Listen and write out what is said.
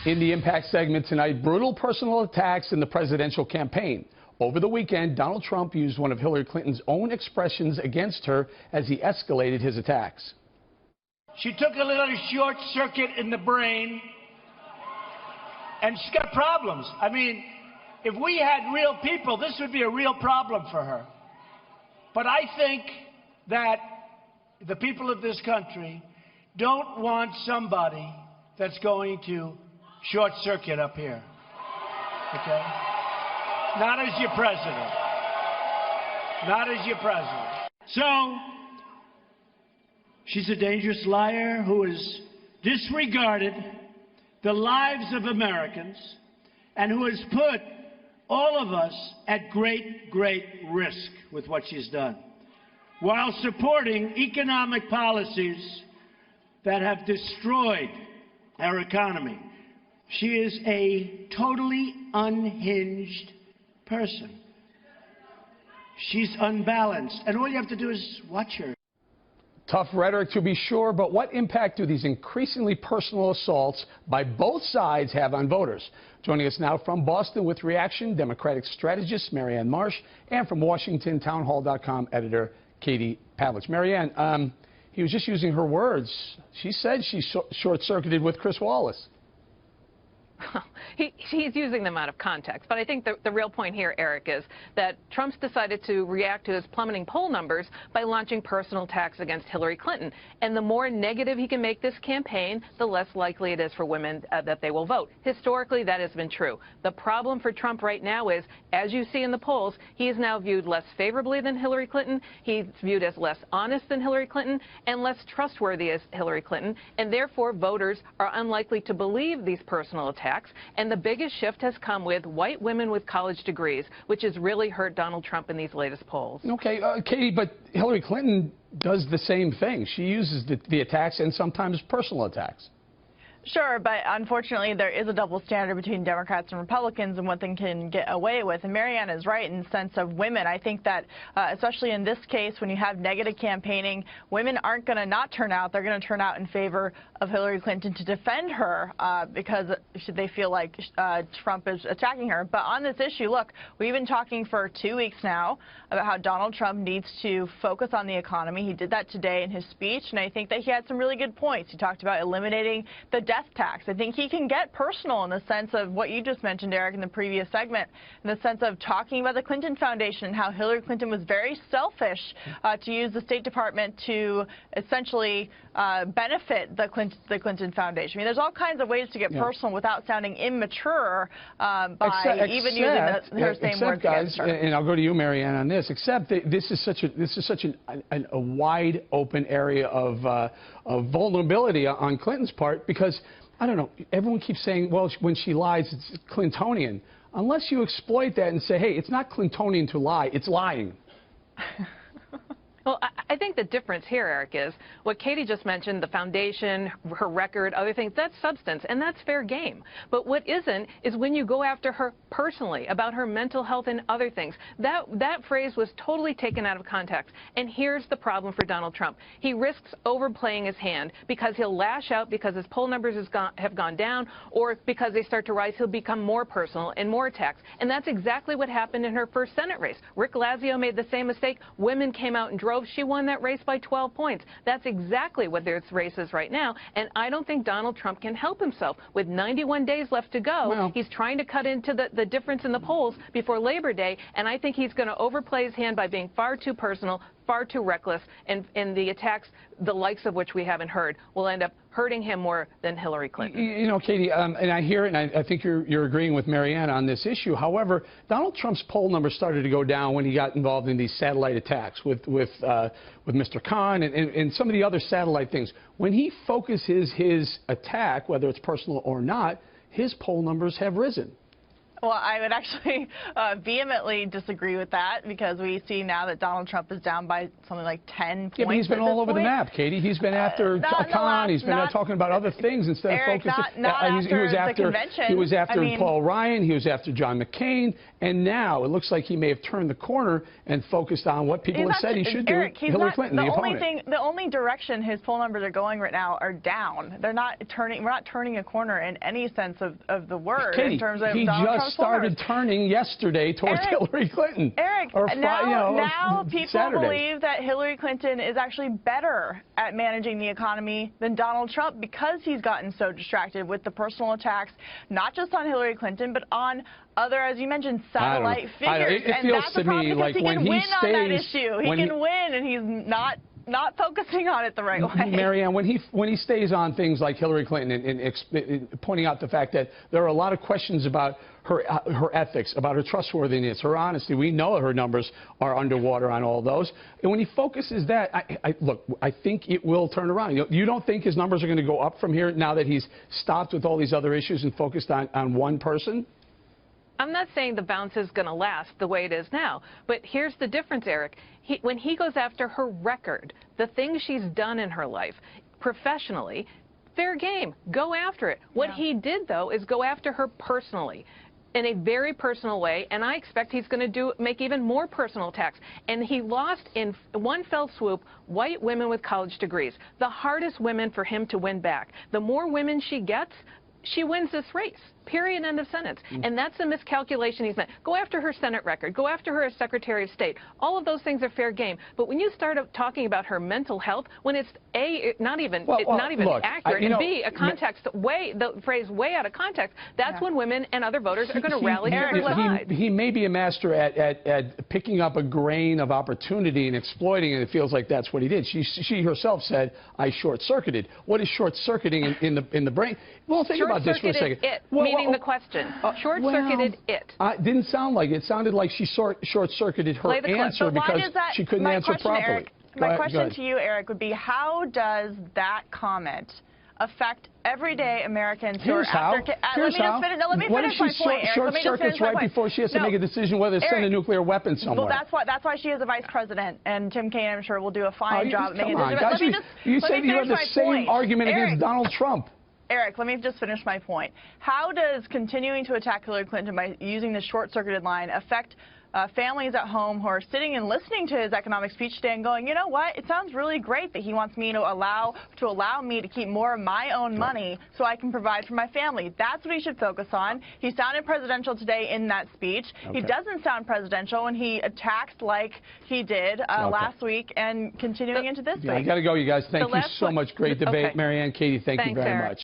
In the Impact segment tonight, brutal personal attacks in the presidential campaign. Over the weekend, Donald Trump used one of Hillary Clinton's own expressions against her as he escalated his attacks. She took a little short circuit in the brain, and she's got problems. I mean, if we had real people, this would be a real problem for her. But I think that the people of this country don't want somebody that's going to short circuit up here. Okay? Not as your president. Not as your president. So, she's a dangerous liar who has disregarded the lives of Americans and who has put all of us at great, great risk with what she's done, while supporting economic policies that have destroyed our economy. She is a totally unhinged person. She's unbalanced, and all you have to do is watch her. Tough rhetoric to be sure, but what impact do these increasingly personal assaults by both sides have on voters? Joining us now from Boston with reaction, Democratic strategist Marianne Marsh, and from Washington, townhall.com editor Katie Pavlich. Marianne, he was just using her words. She said she short-circuited with Chris Wallace. He's using them out of context. But I think the real point here, Eric, is that Trump's decided to react to his plummeting poll numbers by launching personal attacks against Hillary Clinton. And the more negative he can make this campaign, the less likely it is for women that they will vote. Historically, that has been true. The problem for Trump right now is, as you see in the polls, he is now viewed less favorably than Hillary Clinton. He's viewed as less honest than Hillary Clinton and less trustworthy as Hillary Clinton. And therefore, voters are unlikely to believe these personal attacks. And the biggest shift has come with white women with college degrees, which has really hurt Donald Trump in these latest polls. Okay, Katie, but Hillary Clinton does the same thing. She uses the attacks and sometimes personal attacks. Sure, but unfortunately there is a double standard between Democrats and Republicans and what they can get away with. And Marianne is right in the sense of women. I think that especially in this case, when you have negative campaigning, women aren't going to not turn out. They're going to turn out in favor of Hillary Clinton to defend her because they feel like Trump is attacking her. But on this issue, look, we've been talking for 2 weeks now about how Donald Trump needs to focus on the economy. He did that today in his speech, and I think that he had some really good points. He talked about eliminating the death tax. I think he can get personal in the sense of what you just mentioned, Eric, in the previous segment, in the sense of talking about the Clinton Foundation and how Hillary Clinton was very selfish to use the State Department to essentially benefit the Clinton Foundation. I mean, there's all kinds of ways to get personal without sounding immature by even using her same words against her. And I'll go to you, Marianne, on this. Except that this is such a wide open area of vulnerability on Clinton's part, because I don't know, everyone keeps saying, well, when she lies, it's Clintonian. Unless you exploit that and say, hey, it's not Clintonian to lie, it's lying. Well, I think the difference here, Eric, is what Katie just mentioned, the foundation, her record, other things, that's substance, and that's fair game. But what isn't is when you go after her personally, about her mental health and other things. That phrase was totally taken out of context. And here's the problem for Donald Trump. He risks overplaying his hand because he'll lash out because his poll numbers have gone down, or because they start to rise, he'll become more personal and more attacks. And that's exactly what happened in her first Senate race. Rick Lazio made the same mistake. Women came out and drove. She won that race by 12 points. That's exactly what this race is right now. And I don't think Donald Trump can help himself. With 91 days left to go, he's trying to cut into the difference in the polls before Labor Day. And I think he's going to overplay his hand by being far too personal, far too reckless, and the attacks, the likes of which we haven't heard, will end up hurting him more than Hillary Clinton. You know, Katie, and I hear it, and I think you're agreeing with Marianne on this issue. However, Donald Trump's poll numbers started to go down when he got involved in these satellite attacks with Mr. Khan and some of the other satellite things. When he focuses his attack, whether it's personal or not, his poll numbers have risen. Well, I would actually vehemently disagree with that, because we see now that Donald Trump is down by something like 10 points. Yeah, but he's been all over the map, Katie. He's been after Khan. He's been talking about other things instead of focusing. He was after the convention. He was after Paul Ryan. He was after John McCain. And now it looks like he may have turned the corner and focused on what people have said he should do. Hillary Clinton, the opponent. The only direction his poll numbers are going right now are down. They're not turning. We're not turning a corner in any sense of the word. Katie, in terms of he Donald just Trump's started turning yesterday towards Hillary Clinton. Eric, now people Saturday. believe that Hillary Clinton is actually better at managing the economy than Donald Trump, because he's gotten so distracted with the personal attacks, not just on Hillary Clinton, but on other, as you mentioned, satellite figures. It feels to me like when he stays, on that issue. He can win, and he's not focusing on it the right way. Marianne, when he stays on things like Hillary Clinton and pointing out the fact that there are a lot of questions about her ethics, about her trustworthiness, her honesty. We know her numbers are underwater on all those. And when he focuses that, look, I think it will turn around. You don't think his numbers are going to go up from here now that he's stopped with all these other issues and focused on one person? I'm not saying the bounce is going to last the way it is now, but here's the difference, Eric. When he goes after her record, the things she's done in her life, professionally, fair game. Go after it. What he did, though, is go after her personally, in a very personal way, and I expect he's going to make even more personal attacks. And he lost in one fell swoop white women with college degrees, the hardest women for him to win back. The more women she gets, she wins this race. Period. End of sentence. And that's a miscalculation he's made. Go after her Senate record. Go after her as Secretary of State. All of those things are fair game. But when you start talking about her mental health, when it's not even accurate, and B, the phrase way out of context, that's when women and other voters are going to rally to her side. He may be a master at picking up a grain of opportunity and exploiting it. It feels like that's what he did. She herself said, "I short-circuited." What is short-circuiting in the brain? Well, think about this for a second. Meaning the question. Short-circuited it. Didn't sound like it. It sounded like she short-circuited her answer because she couldn't answer properly. My question to you, Eric, would be, how does that comment affect everyday Americans who are after... Here's how. Let me finish my point, Eric. Short-circuits right before she has to make a decision whether to send a nuclear weapon somewhere. Well, that's why she is a vice president, and Tim Kaine, I'm sure, will do a fine job at making a decision. You said you had the same argument against Donald Trump. Eric, let me just finish my point. How does continuing to attack Hillary Clinton by using the short-circuited line affect families at home who are sitting and listening to his economic speech today and going, you know what, it sounds really great that he wants me to allow me to keep more of my own money so I can provide for my family. That's what he should focus on. He sounded presidential today in that speech. He doesn't sound presidential when he attacks like he did last week and continuing into this week. I got to go, you guys. Thank you so much. Great debate. Marianne, Katie, thank you very much.